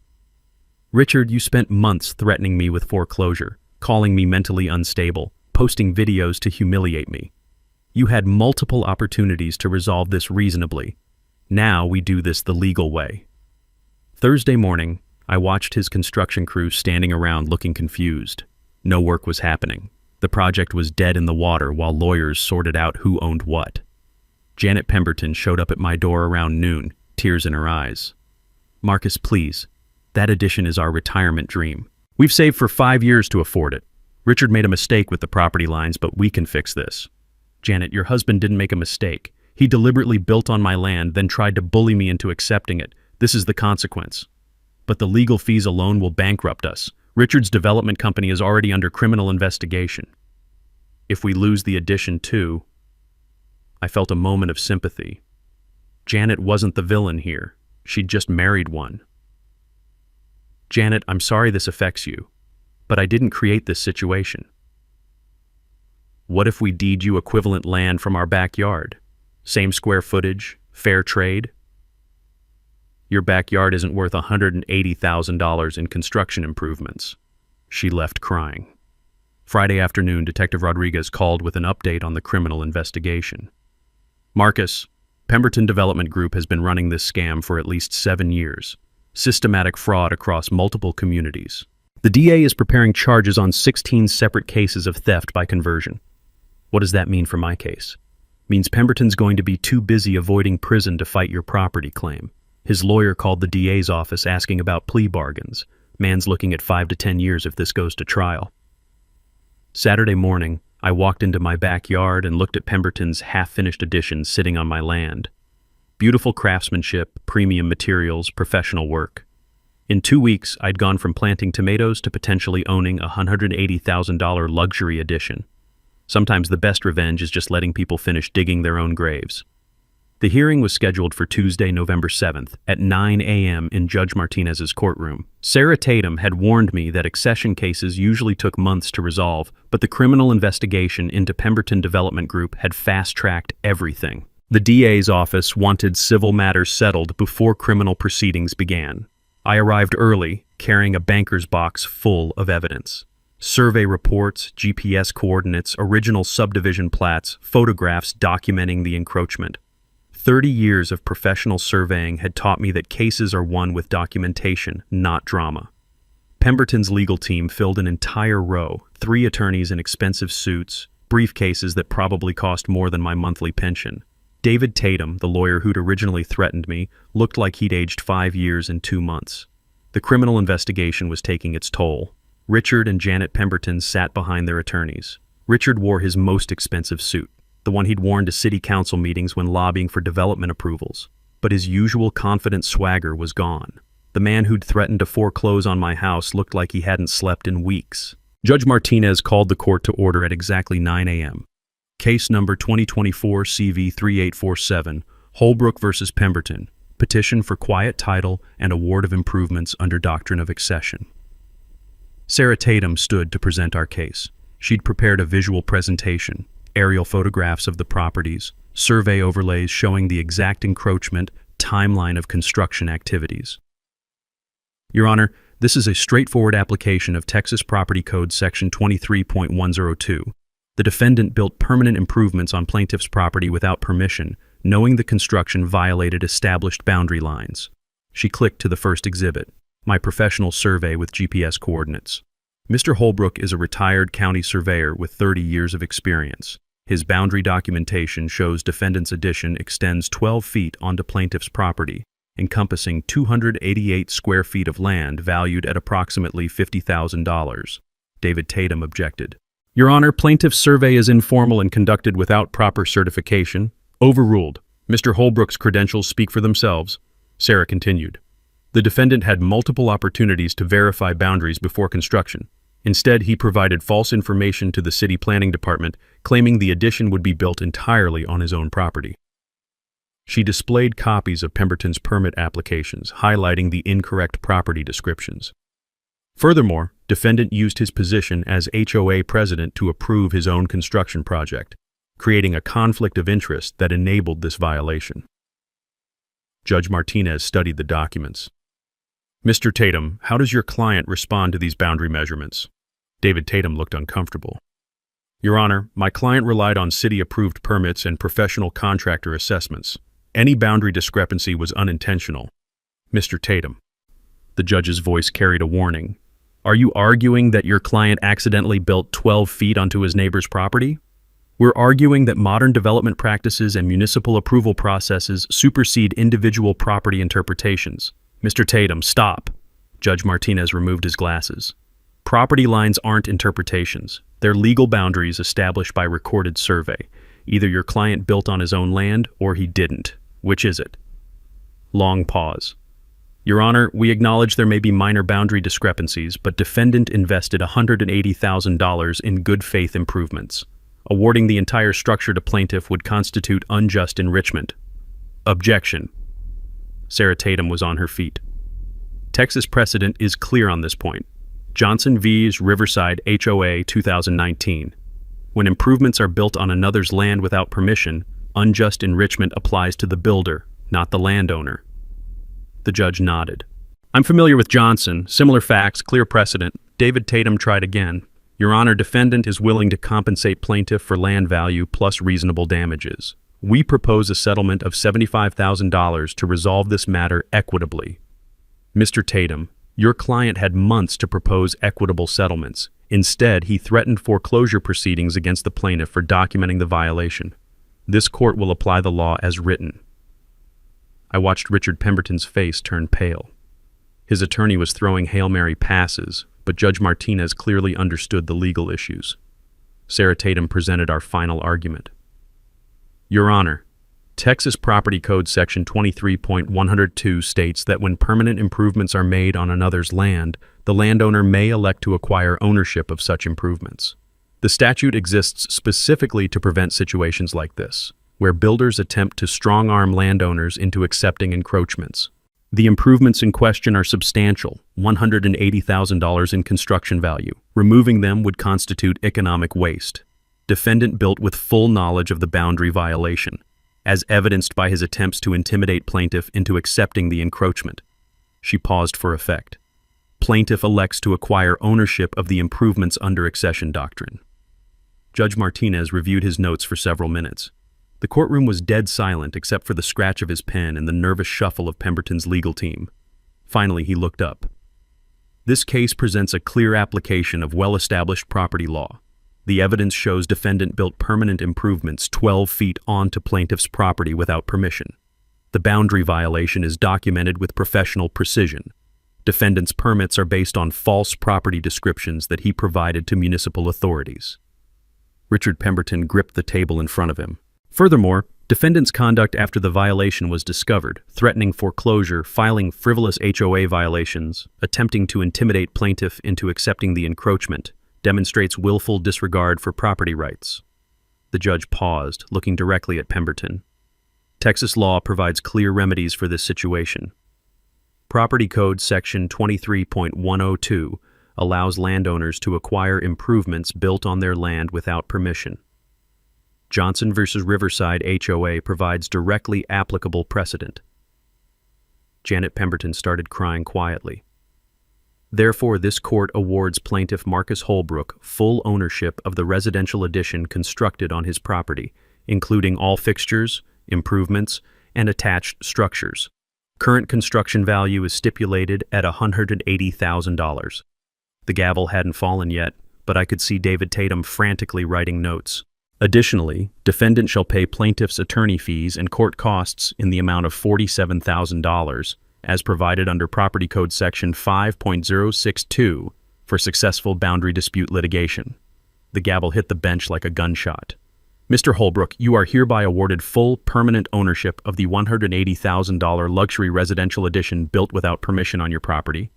"Richard, you spent months threatening me with foreclosure, calling me mentally unstable, posting videos to humiliate me. You had multiple opportunities to resolve this reasonably. Now we do this the legal way." Thursday morning, I watched his construction crew standing around looking confused. No work was happening. The project was dead in the water while lawyers sorted out who owned what. Janet Pemberton showed up at my door around noon, tears in her eyes. "Marcus, please. That addition is our retirement dream. We've saved for 5 years to afford it. Richard made a mistake with the property lines, but we can fix this." "Janet, your husband didn't make a mistake. He deliberately built on my land, then tried to bully me into accepting it. This is the consequence. But the legal fees alone will bankrupt us. Richard's development company is already under criminal investigation. If we lose the addition too..." I felt a moment of sympathy. Janet wasn't the villain here. She'd just married one. "Janet, I'm sorry this affects you, but I didn't create this situation. What if we deed you equivalent land from our backyard? Same square footage, fair trade? Your backyard isn't worth $180,000 in construction improvements." She left crying. Friday afternoon, Detective Rodriguez called with an update on the criminal investigation. "Marcus, Pemberton Development Group has been running this scam for at least 7 years. Systematic fraud across multiple communities. The DA is preparing charges on 16 separate cases of theft by conversion." What does that mean for my case? Means Pemberton's going to be too busy avoiding prison to fight your property claim. His lawyer called the DA's office asking about plea bargains. Man's looking at 5 to 10 years if this goes to trial. Saturday morning, I walked into my backyard and looked at Pemberton's half-finished addition sitting on my land. Beautiful craftsmanship, premium materials, professional work. In 2 weeks, I'd gone from planting tomatoes to potentially owning a $180,000 luxury addition. Sometimes the best revenge is just letting people finish digging their own graves. The hearing was scheduled for Tuesday, November 7th at 9 a.m. in Judge Martinez's courtroom. Sarah Tatum had warned me that accession cases usually took months to resolve, but the criminal investigation into Pemberton Development Group had fast-tracked everything. The DA's office wanted civil matters settled before criminal proceedings began. I arrived early, carrying a banker's box full of evidence. Survey reports, GPS coordinates, original subdivision plats, photographs documenting the encroachment. 30 years of professional surveying had taught me that cases are won with documentation, not drama. Pemberton's legal team filled an entire row, 3 attorneys in expensive suits, briefcases that probably cost more than my monthly pension. David Tatum, the lawyer who'd originally threatened me, looked like he'd aged 5 years and 2 months. The criminal investigation was taking its toll. Richard and Janet Pemberton sat behind their attorneys. Richard wore his most expensive suit, the one he'd worn to city council meetings when lobbying for development approvals. But his usual confident swagger was gone. The man who'd threatened to foreclose on my house looked like he hadn't slept in weeks. Judge Martinez called the court to order at exactly 9 a.m. Case number 2024 CV 3847, Holbrook v. Pemberton, petition for quiet title and award of improvements under doctrine of accession. Sarah Tatum stood to present our case. She'd prepared a visual presentation, aerial photographs of the properties, survey overlays showing the exact encroachment, timeline of construction activities. Your Honor, this is a straightforward application of Texas Property Code Section 23.102. The defendant built permanent improvements on plaintiff's property without permission, knowing the construction violated established boundary lines. She clicked to the first exhibit, my professional survey with GPS coordinates. Mr. Holbrook is a retired county surveyor with 30 years of experience. His boundary documentation shows defendant's addition extends 12 feet onto plaintiff's property, encompassing 288 square feet of land valued at approximately $50,000. David Tatum objected. Your Honor, plaintiff's survey is informal and conducted without proper certification. Overruled. Mr. Holbrook's credentials speak for themselves. Sarah continued. The defendant had multiple opportunities to verify boundaries before construction. Instead, he provided false information to the city planning department, claiming the addition would be built entirely on his own property. She displayed copies of Pemberton's permit applications, highlighting the incorrect property descriptions. Furthermore, defendant used his position as HOA president to approve his own construction project, creating a conflict of interest that enabled this violation. Judge Martinez studied the documents. Mr. Tatum, how does your client respond to these boundary measurements? David Tatum looked uncomfortable. Your Honor, my client relied on city-approved permits and professional contractor assessments. Any boundary discrepancy was unintentional. Mr. Tatum. The judge's voice carried a warning. Are you arguing that your client accidentally built 12 feet onto his neighbor's property? We're arguing that modern development practices and municipal approval processes supersede individual property interpretations. Mr. Tatum, stop. Judge Martinez removed his glasses. Property lines aren't interpretations. They're legal boundaries established by recorded survey. Either your client built on his own land or he didn't. Which is it? Long pause. Your Honor, we acknowledge there may be minor boundary discrepancies, but defendant invested $180,000 in good faith improvements. Awarding the entire structure to plaintiff would constitute unjust enrichment. Objection. Sarah Tatum was on her feet. Texas precedent is clear on this point. Johnson vs. Riverside HOA 2019. When improvements are built on another's land without permission, unjust enrichment applies to the builder, not the landowner. The judge nodded. I'm familiar with Johnson. Similar facts, clear precedent. David Tatum tried again. Your Honor, defendant is willing to compensate plaintiff for land value plus reasonable damages. We propose a settlement of $75,000 to resolve this matter equitably. Mr. Tatum, your client had months to propose equitable settlements. Instead, he threatened foreclosure proceedings against the plaintiff for documenting the violation. This court will apply the law as written. I watched Richard Pemberton's face turn pale. His attorney was throwing Hail Mary passes, but Judge Martinez clearly understood the legal issues. Sarah Tatum presented our final argument. Your Honor, Texas Property Code Section 23.102 states that when permanent improvements are made on another's land, the landowner may elect to acquire ownership of such improvements. The statute exists specifically to prevent situations like this, where builders attempt to strong-arm landowners into accepting encroachments. The improvements in question are substantial, $180,000 in construction value. Removing them would constitute economic waste. Defendant built with full knowledge of the boundary violation, as evidenced by his attempts to intimidate plaintiff into accepting the encroachment. She paused for effect. Plaintiff elects to acquire ownership of the improvements under accession doctrine. Judge Martinez reviewed his notes for several minutes. The courtroom was dead silent except for the scratch of his pen and the nervous shuffle of Pemberton's legal team. Finally, he looked up. This case presents a clear application of well-established property law. The evidence shows defendant built permanent improvements 12 feet onto plaintiff's property without permission. The boundary violation is documented with professional precision. Defendant's permits are based on false property descriptions that he provided to municipal authorities. Richard Pemberton gripped the table in front of him. Furthermore, defendant's conduct after the violation was discovered, threatening foreclosure, filing frivolous HOA violations, attempting to intimidate plaintiff into accepting the encroachment, demonstrates willful disregard for property rights. The judge paused, looking directly at Pemberton. Texas law provides clear remedies for this situation. Property Code Section 23.102 allows landowners to acquire improvements built on their land without permission. Johnson v. Riverside HOA provides directly applicable precedent. Janet Pemberton started crying quietly. Therefore, this court awards plaintiff Marcus Holbrook full ownership of the residential addition constructed on his property, including all fixtures, improvements, and attached structures. Current construction value is stipulated at $180,000. The gavel hadn't fallen yet, but I could see David Tatum frantically writing notes. Additionally, defendant shall pay plaintiff's attorney fees and court costs in the amount of $47,000, as provided under Property Code Section 5.062 for successful boundary dispute litigation. The gavel hit the bench like a gunshot. Mr. Holbrook, you are hereby awarded full permanent ownership of the $180,000 luxury residential addition built without permission on your property,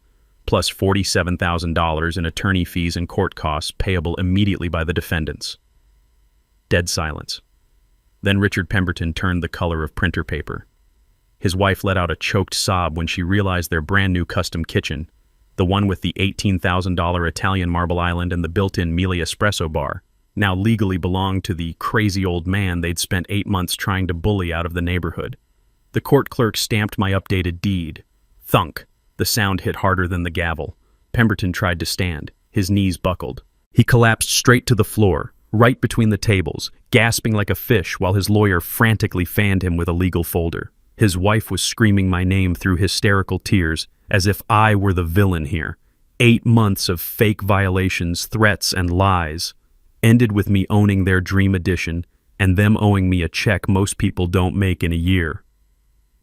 plus $47,000 in attorney fees and court costs payable immediately by the defendants. Dead silence. Then Richard Pemberton turned the color of printer paper. His wife let out a choked sob when she realized their brand-new custom kitchen, the one with the $18,000 Italian marble island and the built-in Mealy espresso bar, now legally belonged to the crazy old man they'd spent 8 months trying to bully out of the neighborhood. The court clerk stamped my updated deed. Thunk! The sound hit harder than the gavel. Pemberton tried to stand. His knees buckled. He collapsed straight to the floor, right between the tables, gasping like a fish while his lawyer frantically fanned him with a legal folder. His wife was screaming my name through hysterical tears, as if I were the villain here. 8 months of fake violations, threats, and lies ended with me owning their dream addition and them owing me a check most people don't make in a year.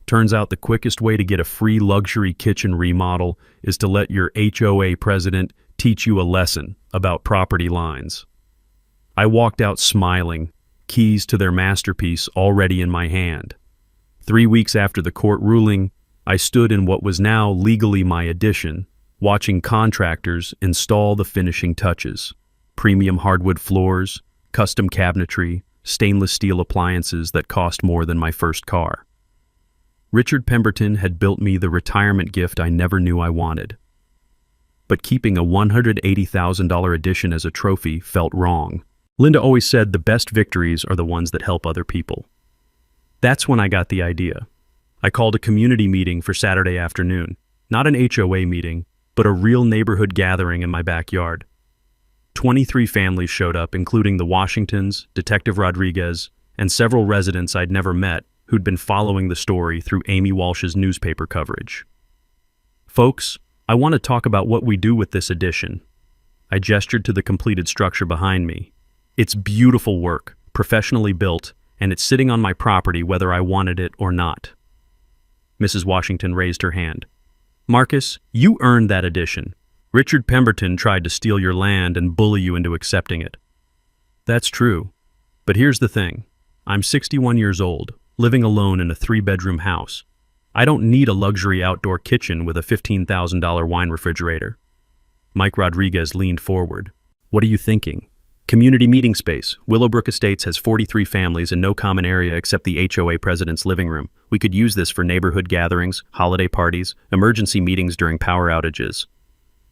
Turns out the quickest way to get a free luxury kitchen remodel is to let your HOA president teach you a lesson about property lines. I walked out smiling, keys to their masterpiece already in my hand. 3 weeks after the court ruling, I stood in what was now legally my addition, watching contractors install the finishing touches. Premium hardwood floors, custom cabinetry, stainless steel appliances that cost more than my first car. Richard Pemberton had built me the retirement gift I never knew I wanted. But keeping a $180,000 addition as a trophy felt wrong. Linda always said the best victories are the ones that help other people. That's when I got the idea. I called a community meeting for Saturday afternoon. Not an HOA meeting, but a real neighborhood gathering in my backyard. 23 families showed up, including the Washingtons, Detective Rodriguez, and several residents I'd never met who'd been following the story through Amy Walsh's newspaper coverage. Folks, I want to talk about what we do with this addition. I gestured to the completed structure behind me. It's beautiful work, professionally built, and it's sitting on my property whether I wanted it or not. Mrs. Washington raised her hand. Marcus, you earned that addition. Richard Pemberton tried to steal your land and bully you into accepting it. That's true. But here's the thing. I'm 61 years old, living alone in a 3-bedroom house. I don't need a luxury outdoor kitchen with a $15,000 wine refrigerator. Mike Rodriguez leaned forward. What are you thinking? Community meeting space. Willowbrook Estates has 43 families and no common area except the HOA president's living room. We could use this for neighborhood gatherings, holiday parties, emergency meetings during power outages.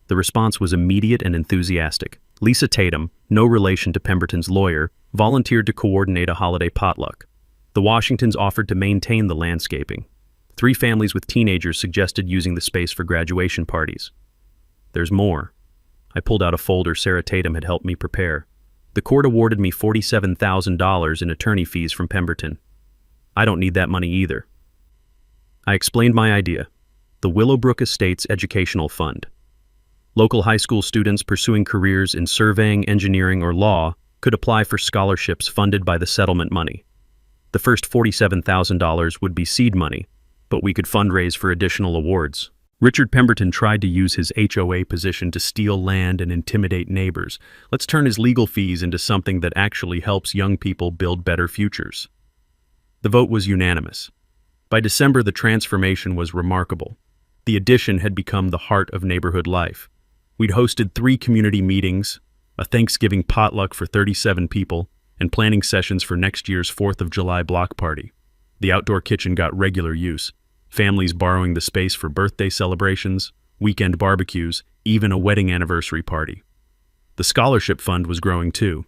The response was immediate and enthusiastic. Lisa Tatum, no relation to Pemberton's lawyer, volunteered to coordinate a holiday potluck. The Washingtons offered to maintain the landscaping. 3 families with teenagers suggested using the space for graduation parties. There's more. I pulled out a folder Sarah Tatum had helped me prepare. The court awarded me $47,000 in attorney fees from Pemberton. I don't need that money either. I explained my idea. The Willowbrook Estates Educational Fund. Local high school students pursuing careers in surveying, engineering, or law could apply for scholarships funded by the settlement money. The first $47,000 would be seed money, but we could fundraise for additional awards. Richard Pemberton tried to use his HOA position to steal land and intimidate neighbors. Let's turn his legal fees into something that actually helps young people build better futures. The vote was unanimous. By December, the transformation was remarkable. The addition had become the heart of neighborhood life. We'd hosted 3 community meetings, a Thanksgiving potluck for 37 people, and planning sessions for next year's 4th of July block party. The outdoor kitchen got regular use, families borrowing the space for birthday celebrations, weekend barbecues, even a wedding anniversary party. The scholarship fund was growing too.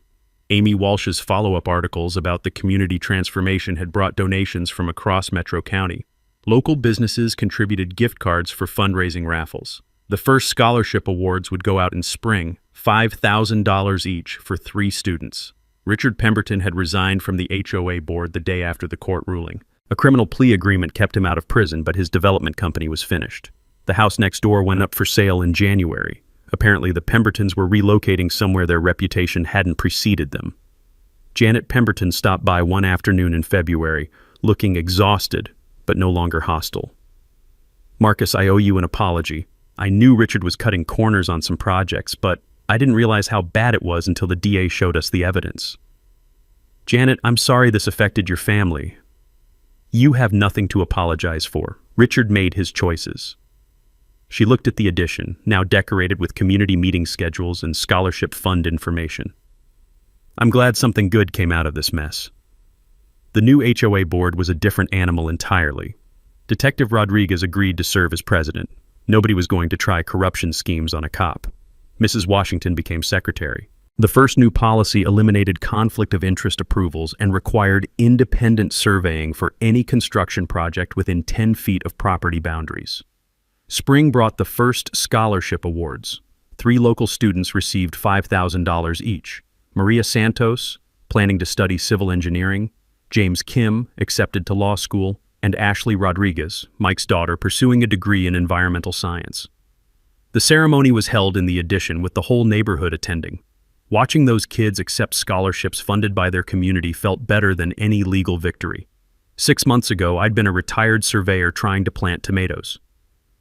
Amy Walsh's follow-up articles about the community transformation had brought donations from across Metro County. Local businesses contributed gift cards for fundraising raffles. The first scholarship awards would go out in spring, $5,000 each for 3 students. Richard Pemberton had resigned from the HOA board the day after the court ruling. A criminal plea agreement kept him out of prison, but his development company was finished. The house next door went up for sale in January. Apparently, the Pembertons were relocating somewhere their reputation hadn't preceded them. Janet Pemberton stopped by one afternoon in February, looking exhausted, but no longer hostile. "Marcus, I owe you an apology. I knew Richard was cutting corners on some projects, but I didn't realize how bad it was until the DA showed us the evidence." "Janet, I'm sorry this affected your family." "You have nothing to apologize for. Richard made his choices." She looked at the addition, now decorated with community meeting schedules and scholarship fund information. "I'm glad something good came out of this mess." The new HOA board was a different animal entirely. Detective Rodriguez agreed to serve as president. Nobody was going to try corruption schemes on a cop. Mrs. Washington became secretary. The first new policy eliminated conflict of interest approvals and required independent surveying for any construction project within 10 feet of property boundaries. Spring brought the first scholarship awards. 3 local students received $5,000 each. Maria Santos, planning to study civil engineering, James Kim, accepted to law school, and Ashley Rodriguez, Mike's daughter, pursuing a degree in environmental science. The ceremony was held in the addition with the whole neighborhood attending. Watching those kids accept scholarships funded by their community felt better than any legal victory. 6 months ago, I'd been a retired surveyor trying to plant tomatoes.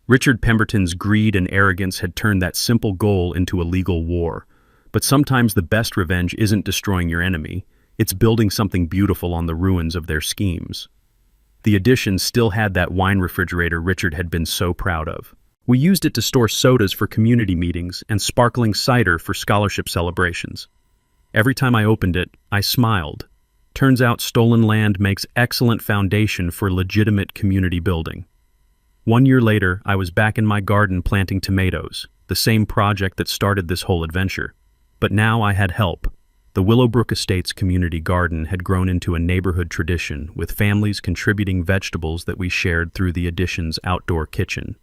Richard Pemberton's greed and arrogance had turned that simple goal into a legal war. But sometimes the best revenge isn't destroying your enemy, it's building something beautiful on the ruins of their schemes. The addition still had that wine refrigerator Richard had been so proud of. We used it to store sodas for community meetings and sparkling cider for scholarship celebrations. Every time I opened it, I smiled. Turns out stolen land makes excellent foundation for legitimate community building. 1 year later, I was back in my garden planting tomatoes, the same project that started this whole adventure. But now I had help. The Willowbrook Estates community garden had grown into a neighborhood tradition, with families contributing vegetables that we shared through the addition's outdoor kitchen.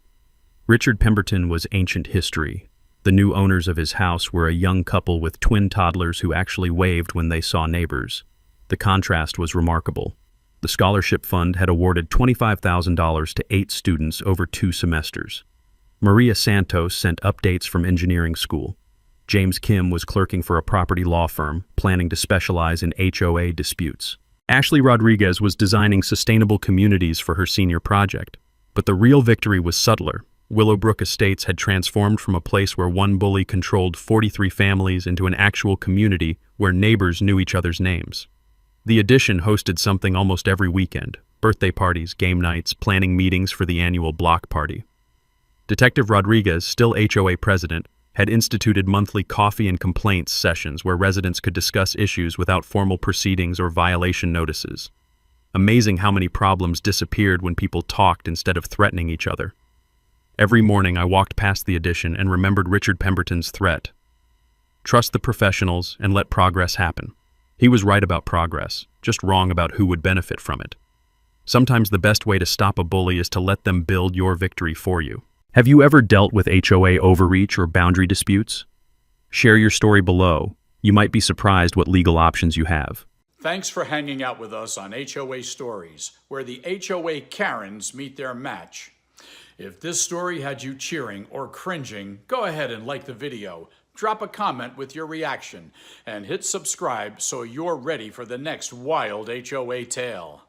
Richard Pemberton was ancient history. The new owners of his house were a young couple with twin toddlers who actually waved when they saw neighbors. The contrast was remarkable. The scholarship fund had awarded $25,000 to 8 students over 2 semesters. Maria Santos sent updates from engineering school. James Kim was clerking for a property law firm, planning to specialize in HOA disputes. Ashley Rodriguez was designing sustainable communities for her senior project. But the real victory was subtler. Willowbrook Estates had transformed from a place where one bully controlled 43 families into an actual community where neighbors knew each other's names. The addition hosted something almost every weekend: birthday parties, game nights, planning meetings for the annual block party. Detective Rodriguez, still HOA president, had instituted monthly coffee and complaints sessions where residents could discuss issues without formal proceedings or violation notices. Amazing how many problems disappeared when people talked instead of threatening each other. Every morning I walked past the addition and remembered Richard Pemberton's threat. Trust the professionals and let progress happen. He was right about progress, just wrong about who would benefit from it. Sometimes the best way to stop a bully is to let them build your victory for you. Have you ever dealt with HOA overreach or boundary disputes? Share your story below. You might be surprised what legal options you have. Thanks for hanging out with us on HOA Stories, where the HOA Karens meet their match. If this story had you cheering or cringing, go ahead and like the video, drop a comment with your reaction, and hit subscribe so you're ready for the next wild HOA tale.